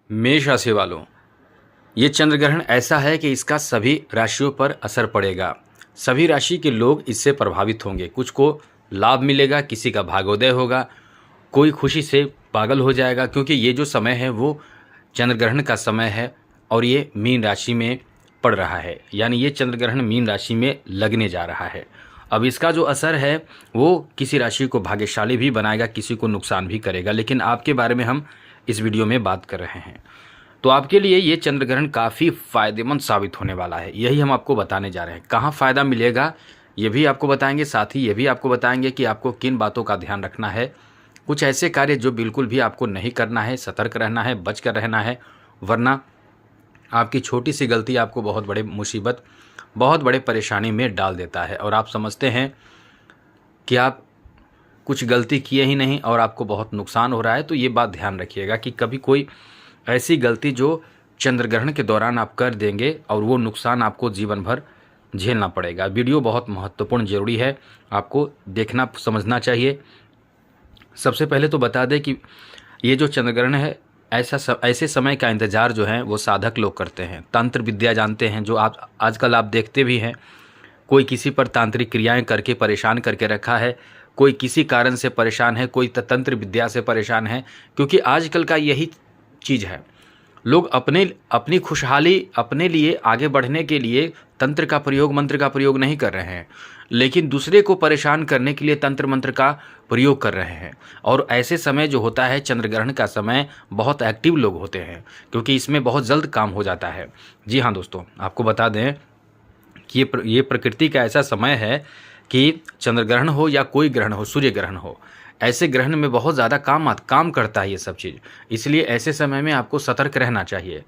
मेष राशि वालों, ये चंद्र ग्रहण ऐसा है कि इसका सभी राशियों पर असर पड़ेगा। सभी राशि के लोग इससे प्रभावित होंगे। कुछ को लाभ मिलेगा, किसी का भाग्योदय होगा, कोई खुशी से पागल हो जाएगा, क्योंकि ये जो समय है वो चंद्र ग्रहण का समय है और ये मीन राशि में पड़ रहा है। यानी ये चंद्र ग्रहण मीन राशि में लगने जा रहा है। अब इसका जो असर है वो किसी राशि को भाग्यशाली भी बनाएगा, किसी को नुकसान भी करेगा, लेकिन आपके बारे में हम इस वीडियो में बात कर रहे हैं। तो आपके लिए ये चंद्र ग्रहण काफ़ी फायदेमंद साबित होने वाला है, यही हम आपको बताने जा रहे हैं। कहाँ फ़ायदा मिलेगा ये भी आपको बताएंगे, साथ ही ये भी आपको बताएंगे कि आपको किन बातों का ध्यान रखना है। कुछ ऐसे कार्य जो बिल्कुल भी आपको नहीं करना है, सतर्क रहना है, बच कर रहना है, वरना आपकी छोटी सी गलती आपको बहुत बड़े मुसीबत, बहुत बड़े परेशानी में डाल देता है और आप समझते हैं कि आप कुछ गलती किए ही नहीं और आपको बहुत नुकसान हो रहा है। तो ये बात ध्यान रखिएगा कि कभी कोई ऐसी गलती जो चंद्र ग्रहण के दौरान आप कर देंगे और वो नुकसान आपको जीवन भर झेलना पड़ेगा। वीडियो बहुत महत्वपूर्ण ज़रूरी है, आपको देखना समझना चाहिए। सबसे पहले तो बता दें कि ये जो चंद्र ग्रहण है ऐसे समय का इंतज़ार जो है वो साधक लोग करते हैं, तंत्र विद्या जानते हैं, जो आप आजकल आप देखते भी हैं। कोई किसी पर तांत्रिक क्रियाएं करके परेशान करके रखा है, कोई किसी कारण से परेशान है, कोई तंत्र विद्या से परेशान है, क्योंकि आजकल का यही चीज़ है। लोग अपनी खुशहाली, अपने लिए आगे बढ़ने के लिए तंत्र का प्रयोग, मंत्र का प्रयोग नहीं कर रहे हैं, लेकिन दूसरे को परेशान करने के लिए तंत्र मंत्र का प्रयोग कर रहे हैं। और ऐसे समय जो होता है चंद्र ग्रहण का समय, बहुत एक्टिव लोग होते हैं, क्योंकि इसमें बहुत जल्द काम हो जाता है। जी हाँ दोस्तों, आपको बता दें कि ये प्रकृति का ऐसा समय है कि चंद्र ग्रहण हो या कोई ग्रहण हो, सूर्य ग्रहण हो, ऐसे ग्रहण में बहुत ज़्यादा काम करता है ये सब चीज़। इसलिए ऐसे समय में आपको सतर्क रहना चाहिए,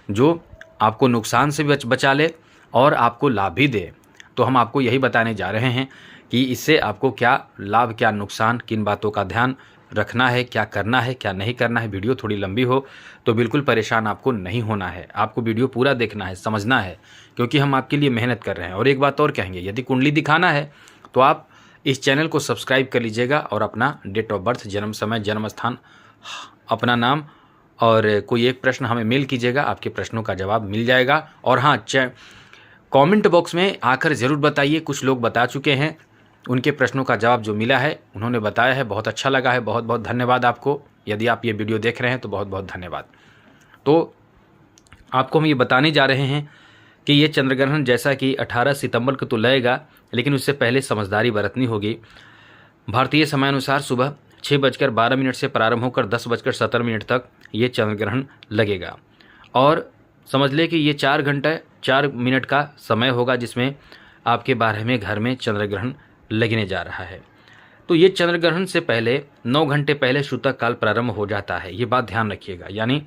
जो आपको नुकसान से बचा ले और आपको लाभ भी दे। तो हम आपको यही बताने जा रहे हैं कि इससे आपको क्या लाभ, क्या नुकसान, किन बातों का ध्यान रखना है, क्या करना है, क्या नहीं करना है। वीडियो थोड़ी लंबी हो तो बिल्कुल परेशान आपको नहीं होना है, आपको वीडियो पूरा देखना है, समझना है, क्योंकि हम आपके लिए मेहनत कर रहे हैं। और एक बात और कहेंगे, यदि कुंडली दिखाना है तो आप इस चैनल को सब्सक्राइब कर लीजिएगा और अपना डेट ऑफ बर्थ, जन्म समय, जन्म स्थान, अपना नाम और कोई एक प्रश्न हमें मेल कीजिएगा, आपके प्रश्नों का जवाब मिल जाएगा। और हाँ, कमेंट बॉक्स में आकर ज़रूर बताइए, कुछ लोग बता चुके हैं, उनके प्रश्नों का जवाब जो मिला है उन्होंने बताया है, बहुत अच्छा लगा है। बहुत बहुत धन्यवाद आपको। यदि आप ये वीडियो देख रहे हैं तो बहुत बहुत धन्यवाद। तो आपको हम ये बताने जा रहे हैं कि ये चंद्र ग्रहण जैसा कि 18 सितंबर को तो लगेगा, लेकिन उससे पहले समझदारी बरतनी होगी। भारतीय समयानुसार सुबह 6:12 से प्रारंभ होकर 10:17 तक ये चंद्र ग्रहण लगेगा। और समझ ले कि ये 4 घंटे 4 मिनट का समय होगा, जिसमें आपके 12वें घर में चंद्र ग्रहण लगने जा रहा है। तो ये चंद्र ग्रहण से पहले 9 घंटे पहले सूतक काल प्रारंभ हो जाता है, ये बात ध्यान रखिएगा। यानी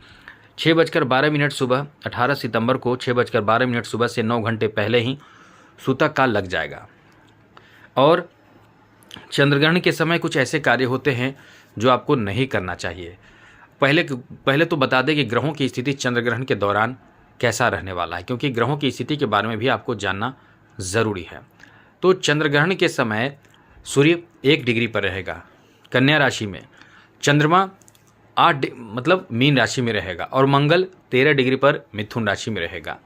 6:12 सुबह 18 सितंबर को 6:12 सुबह से 9 घंटे पहले ही सूतक काल लग जाएगा। और चंद्रग्रहण के समय कुछ ऐसे कार्य होते हैं जो आपको नहीं करना चाहिए। पहले तो बता दें कि ग्रहों की स्थिति चंद्र ग्रहण के दौरान कैसा रहने वाला है, क्योंकि ग्रहों की स्थिति के बारे में भी आपको जानना ज़रूरी है। तो चंद्र ग्रहण के समय सूर्य 1 डिग्री पर रहेगा कन्या राशि में, चंद्रमा 8 मतलब मीन राशि में रहेगा, और मंगल 13 डिग्री पर मिथुन राशि में रहेगा,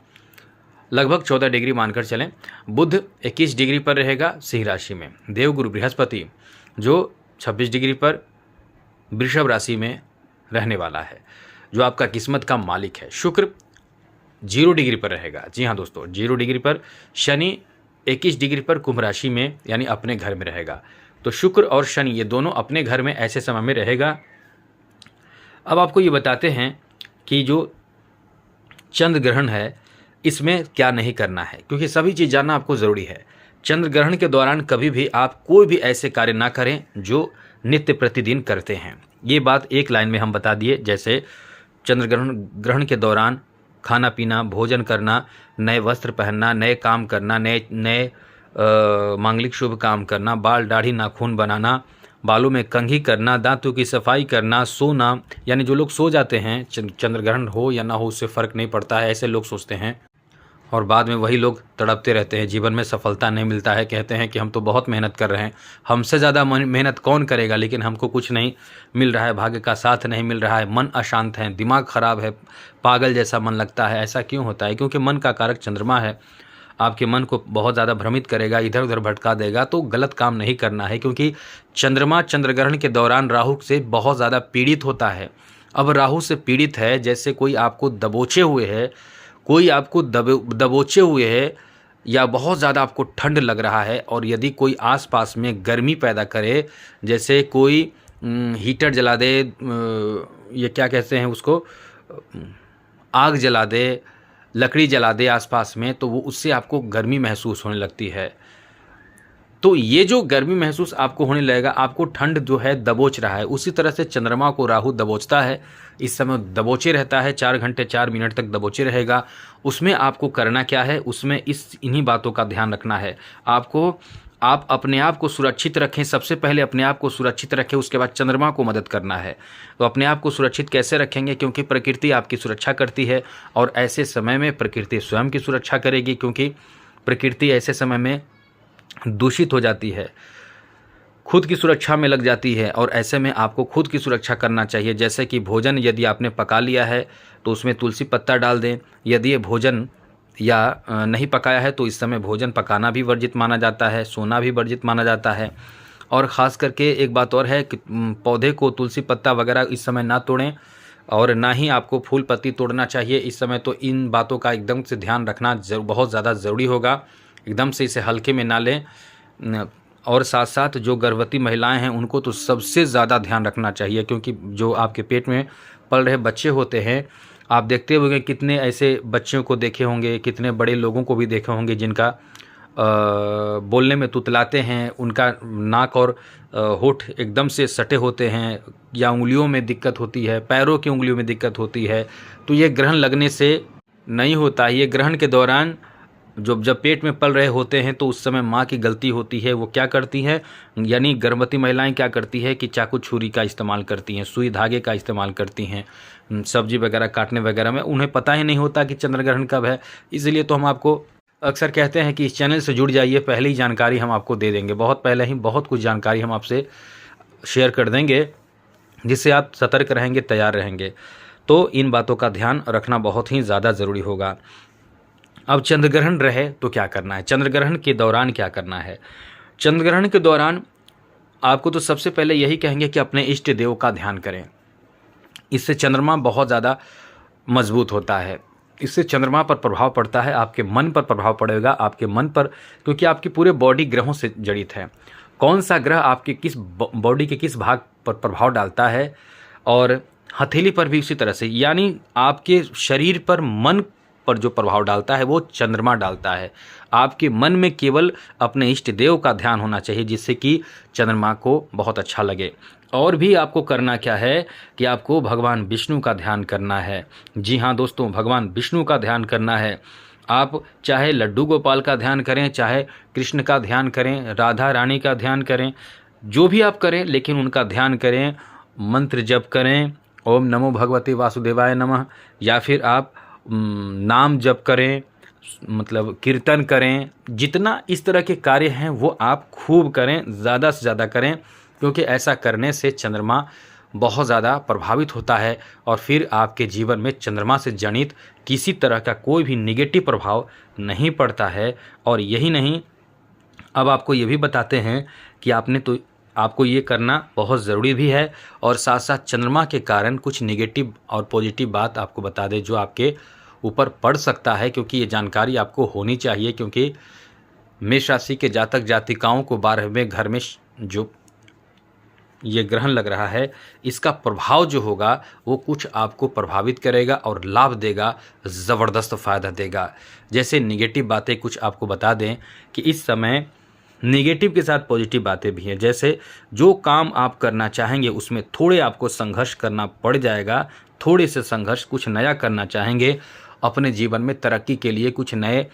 लगभग 14 डिग्री मानकर चलें। बुध 21 डिग्री पर रहेगा सिंह राशि में। देवगुरु बृहस्पति जो 26 डिग्री पर वृषभ राशि में रहने वाला है, जो आपका किस्मत का मालिक है। शुक्र 0 डिग्री पर रहेगा। जी हाँ दोस्तों, 0 डिग्री पर। शनि 21 डिग्री पर कुंभ राशि में, यानी अपने घर में रहेगा। तो शुक्र और शनि ये दोनों अपने घर में ऐसे समय में रहेगा। अब आपको ये बताते हैं कि जो चंद्र ग्रहण है इसमें क्या नहीं करना है, क्योंकि सभी चीज़ जानना आपको ज़रूरी है। चंद्र ग्रहण के दौरान कभी भी आप कोई भी ऐसे कार्य ना करें जो नित्य प्रतिदिन करते हैं। ये बात एक लाइन में हम बता दिए। जैसे चंद्र ग्रहण के दौरान खाना पीना, भोजन करना, नए वस्त्र पहनना, नए काम करना, नए मांगलिक शुभ काम करना, बाल दाढ़ी नाखून बनाना, बालों में कंघी करना, दांतों की सफाई करना, सोना। यानी जो लोग सो जाते हैं, चंद्र ग्रहण हो या ना हो उससे फ़र्क नहीं पड़ता है, ऐसे लोग सोचते हैं। और बाद में वही लोग तड़पते रहते हैं, जीवन में सफलता नहीं मिलता है, कहते हैं कि हम तो बहुत मेहनत कर रहे हैं, हमसे ज़्यादा मेहनत कौन करेगा, लेकिन हमको कुछ नहीं मिल रहा है, भाग्य का साथ नहीं मिल रहा है, मन अशांत है, दिमाग खराब है, पागल जैसा मन लगता है। ऐसा क्यों होता है? क्योंकि मन का कारक चंद्रमा है, आपके मन को बहुत ज़्यादा भ्रमित करेगा, इधर उधर भटका देगा। तो गलत काम नहीं करना है, क्योंकि चंद्रमा चंद्रग्रहण के दौरान राहु से बहुत ज़्यादा पीड़ित होता है। अब राहु से पीड़ित है, जैसे कोई आपको दबोचे हुए है, कोई आपको दबोचे हुए है, या बहुत ज़्यादा आपको ठंड लग रहा है, और यदि कोई आसपास में गर्मी पैदा करे, जैसे कोई हीटर जला दे, ये क्या कहते हैं उसको, आग जला दे, लकड़ी जला दे आसपास में, तो वो उससे आपको गर्मी महसूस होने लगती है। तो ये जो गर्मी महसूस आपको होने लगेगा, आपको ठंड जो है दबोच रहा है, उसी तरह से चंद्रमा को राहु दबोचता है। इस समय दबोचे रहता है, 4 घंटे 4 मिनट तक दबोचे रहेगा। उसमें आपको करना क्या है? उसमें इन्हीं बातों का ध्यान रखना है आपको। आप अपने आप को सुरक्षित रखें, सबसे पहले अपने आप को सुरक्षित रखें, उसके बाद चंद्रमा को मदद करना है। तो अपने आप को सुरक्षित कैसे रखेंगे? क्योंकि प्रकृति आपकी सुरक्षा करती है, और ऐसे समय में प्रकृति स्वयं की सुरक्षा करेगी, क्योंकि प्रकृति ऐसे समय में दूषित हो जाती है, खुद की सुरक्षा में लग जाती है, और ऐसे में आपको खुद की सुरक्षा करना चाहिए। जैसे कि भोजन यदि आपने पका लिया है तो उसमें तुलसी पत्ता डाल दें। यदि ये भोजन या नहीं पकाया है तो इस समय भोजन पकाना भी वर्जित माना जाता है, सोना भी वर्जित माना जाता है। और ख़ास करके एक बात और है कि पौधे को तुलसी पत्ता वगैरह इस समय ना तोड़ें, और ना ही आपको फूल पत्ती तोड़ना चाहिए इस समय। तो इन बातों का एकदम से ध्यान रखना बहुत ज़्यादा ज़रूरी होगा, एकदम से इसे हल्के में ना लें। और साथ साथ जो गर्भवती महिलाएं हैं उनको तो सबसे ज़्यादा ध्यान रखना चाहिए, क्योंकि जो आपके पेट में पल रहे बच्चे होते हैं, आप देखते होंगे कितने ऐसे बच्चों को देखे होंगे, कितने बड़े लोगों को भी देखे होंगे जिनका बोलने में तुतलाते हैं, उनका नाक और होठ एकदम से सटे होते हैं, या उंगलियों में दिक्कत होती है, पैरों की उंगलियों में दिक्कत होती है। तो ये ग्रहण लगने से नहीं होता। ये ग्रहण के दौरान जब पेट में पल रहे होते हैं तो उस समय माँ की गलती होती है। वो क्या करती है, यानी गर्भवती महिलाएं क्या करती है कि चाकू छुरी का इस्तेमाल करती हैं, सुई धागे का इस्तेमाल करती हैं, सब्जी वगैरह काटने वगैरह में। उन्हें पता ही नहीं होता कि चंद्रग्रहण कब है। इसलिए तो हम आपको अक्सर कहते हैं कि इस चैनल से जुड़ जाइए, पहले ही जानकारी हम आपको दे देंगे, बहुत पहले ही बहुत कुछ जानकारी हम आपसे शेयर कर देंगे, जिससे आप सतर्क रहेंगे, तैयार रहेंगे। तो इन बातों का ध्यान रखना बहुत ही ज़्यादा ज़रूरी होगा। अब चंद्रग्रहण रहे तो क्या करना है, चंद्रग्रहण के दौरान क्या करना है? चंद्रग्रहण के दौरान आपको तो सबसे पहले यही कहेंगे कि अपने इष्ट देव का ध्यान करें। इससे चंद्रमा बहुत ज़्यादा मजबूत होता है, इससे चंद्रमा पर प्रभाव पड़ता है, आपके मन पर प्रभाव पड़ेगा, आपके मन पर, क्योंकि आपकी पूरे बॉडी ग्रहों से जड़ित है। कौन सा ग्रह आपके किस बॉडी के किस भाग पर प्रभाव डालता है, और हथेली पर भी उसी तरह से, यानी आपके शरीर पर, मन पर जो प्रभाव डालता है वो चंद्रमा डालता है। आपके मन में केवल अपने इष्ट देव का ध्यान होना चाहिए, जिससे कि चंद्रमा को बहुत अच्छा लगे। और भी आपको करना क्या है कि आपको भगवान विष्णु का ध्यान करना है। जी हाँ दोस्तों, भगवान विष्णु का ध्यान करना है। आप चाहे लड्डू गोपाल का ध्यान करें, चाहे कृष्ण का ध्यान करें, राधा रानी का ध्यान करें, जो भी आप करें, लेकिन उनका ध्यान करें, मंत्र जप करें, ओम नमो भगवते वासुदेवाय नमः, या फिर आप नाम जप करें, मतलब कीर्तन करें। जितना इस तरह के कार्य हैं वो आप खूब करें, ज़्यादा से ज़्यादा करें, क्योंकि ऐसा करने से चंद्रमा बहुत ज़्यादा प्रभावित होता है, और फिर आपके जीवन में चंद्रमा से जनित किसी तरह का कोई भी निगेटिव प्रभाव नहीं पड़ता है। और यही नहीं, अब आपको ये भी बताते हैं कि आपको ये करना बहुत ज़रूरी भी है, और साथ साथ चंद्रमा के कारण कुछ निगेटिव और पॉजिटिव बात आपको बता दें जो आपके ऊपर पड़ सकता है, क्योंकि ये जानकारी आपको होनी चाहिए। क्योंकि मेष राशि के जातक जातिकाओं को 12वें घर में जो ये ग्रहण लग रहा है, इसका प्रभाव जो होगा वो कुछ आपको प्रभावित करेगा और लाभ देगा, ज़बरदस्त फ़ायदा देगा। जैसे निगेटिव बातें कुछ आपको बता दें कि इस समय नेगेटिव के साथ पॉजिटिव बातें भी हैं। जैसे जो काम आप करना चाहेंगे उसमें थोड़े आपको संघर्ष करना पड़ जाएगा, थोड़े से संघर्ष, कुछ नया करना चाहेंगे, अपने जीवन में तरक्की के लिए कुछ नए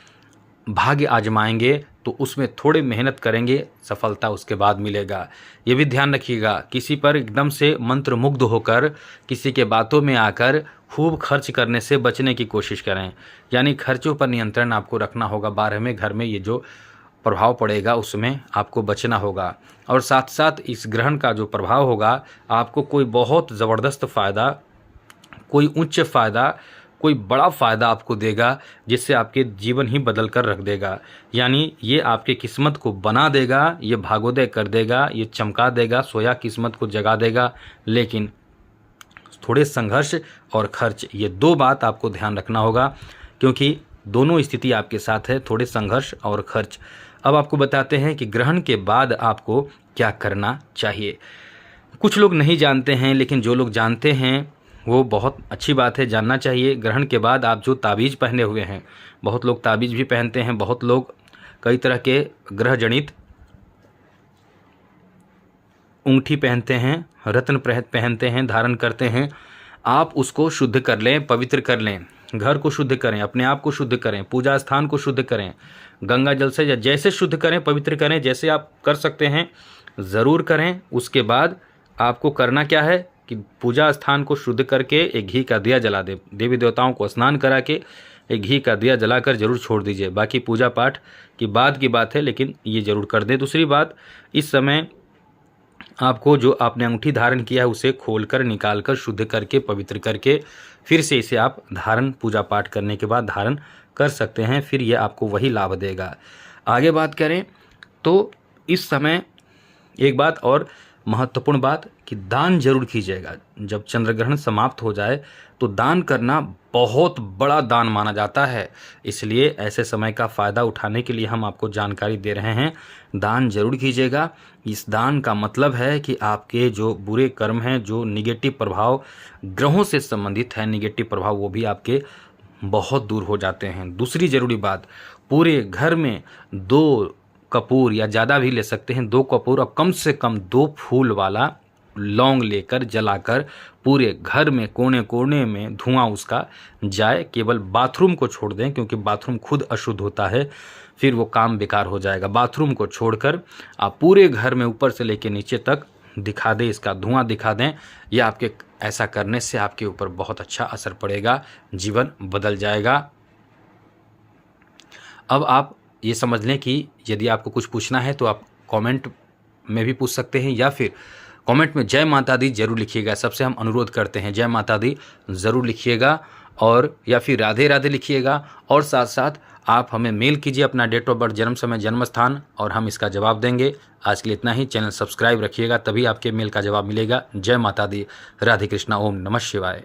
भाग्य आजमाएंगे, तो उसमें थोड़ी मेहनत करेंगे, सफलता उसके बाद मिलेगा। ये भी ध्यान रखिएगा, किसी पर एकदम से मंत्र मुग्ध होकर, किसी के बातों में आकर खूब खर्च करने से बचने की कोशिश करें, यानी खर्चों पर नियंत्रण आपको रखना होगा। 12वें घर में ये जो प्रभाव पड़ेगा उसमें आपको बचना होगा। और साथ साथ इस ग्रहण का जो प्रभाव होगा, आपको कोई बहुत ज़बरदस्त फ़ायदा, कोई उच्च फ़ायदा, कोई बड़ा फ़ायदा आपको देगा, जिससे आपके जीवन ही बदल कर रख देगा। यानी ये आपके किस्मत को बना देगा, ये भागोदय कर देगा, ये चमका देगा, सोया किस्मत को जगा देगा। लेकिन थोड़े संघर्ष और खर्च, ये 2 बात आपको ध्यान रखना होगा, क्योंकि दोनों स्थिति आपके साथ है, थोड़े संघर्ष और खर्च। अब आपको बताते हैं कि ग्रहण के बाद आपको क्या करना चाहिए। कुछ लोग नहीं जानते हैं, लेकिन जो लोग जानते हैं वो बहुत अच्छी बात है, जानना चाहिए। ग्रहण के बाद आप जो ताबीज़ पहने हुए हैं, बहुत लोग ताबीज़ भी पहनते हैं, बहुत लोग कई तरह के ग्रह जनित अंगूठी पहनते हैं, रत्न पहनते हैं, धारण करते हैं। आप उसको शुद्ध कर लें, पवित्र कर लें, घर को शुद्ध करें, अपने आप को शुद्ध करें, पूजा स्थान को शुद्ध करें, गंगा जल से जैसे शुद्ध करें, पवित्र करें, जैसे आप कर सकते हैं ज़रूर करें। उसके बाद आपको करना क्या है कि पूजा स्थान को शुद्ध करके एक घी का दिया जला दें, देवी देवताओं को स्नान करा के एक घी का दिया जलाकर जरूर छोड़ दीजिए। बाकी पूजा पाठ की बात है, लेकिन ये जरूर कर दें। दूसरी बात, इस समय आपको जो आपने अंगूठी धारण किया है उसे खोलकर, निकालकर, शुद्ध करके, पवित्र करके फिर से इसे आप धारण, पूजा पाठ करने के बाद धारण कर सकते हैं। फिर ये आपको वही लाभ देगा। आगे बात करें तो इस समय एक बात और महत्वपूर्ण बात कि दान जरूर कीजिएगा। जब चंद्र ग्रहण समाप्त हो जाए तो दान करना बहुत बड़ा दान माना जाता है, इसलिए ऐसे समय का फ़ायदा उठाने के लिए हम आपको जानकारी दे रहे हैं। दान जरूर कीजिएगा। इस दान का मतलब है कि आपके जो बुरे कर्म हैं, जो निगेटिव प्रभाव ग्रहों से संबंधित है, निगेटिव प्रभाव, वो भी आपके बहुत दूर हो जाते हैं। दूसरी ज़रूरी बात, पूरे घर में 2 कपूर या ज़्यादा भी ले सकते हैं, 2 कपूर और कम से कम 2 फूल वाला लौंग लेकर जलाकर पूरे घर में कोने कोने में धुआं उसका जाए। केवल बाथरूम को छोड़ दें, क्योंकि बाथरूम खुद अशुद्ध होता है, फिर वो काम बेकार हो जाएगा। बाथरूम को छोड़कर आप पूरे घर में ऊपर से लेकर नीचे तक दिखा दें, इसका धुआं दिखा दें। यह आपके ऐसा करने से आपके ऊपर बहुत अच्छा असर पड़ेगा, जीवन बदल जाएगा। अब आप ये समझ लें कि यदि आपको कुछ पूछना है तो आप कमेंट में भी पूछ सकते हैं, या फिर कमेंट में जय माता दी जरूर लिखिएगा। सबसे हम अनुरोध करते हैं, जय माता दी ज़रूर लिखिएगा, और या फिर राधे राधे लिखिएगा। और साथ साथ आप हमें मेल कीजिए अपना डेट ऑफ बर्थ, जन्म समय, जन्म स्थान, और हम इसका जवाब देंगे। आज के लिए इतना ही। चैनल सब्सक्राइब रखिएगा, तभी आपके मेल का जवाब मिलेगा। जय माता दी, राधे कृष्णा, ओम नमः शिवाय।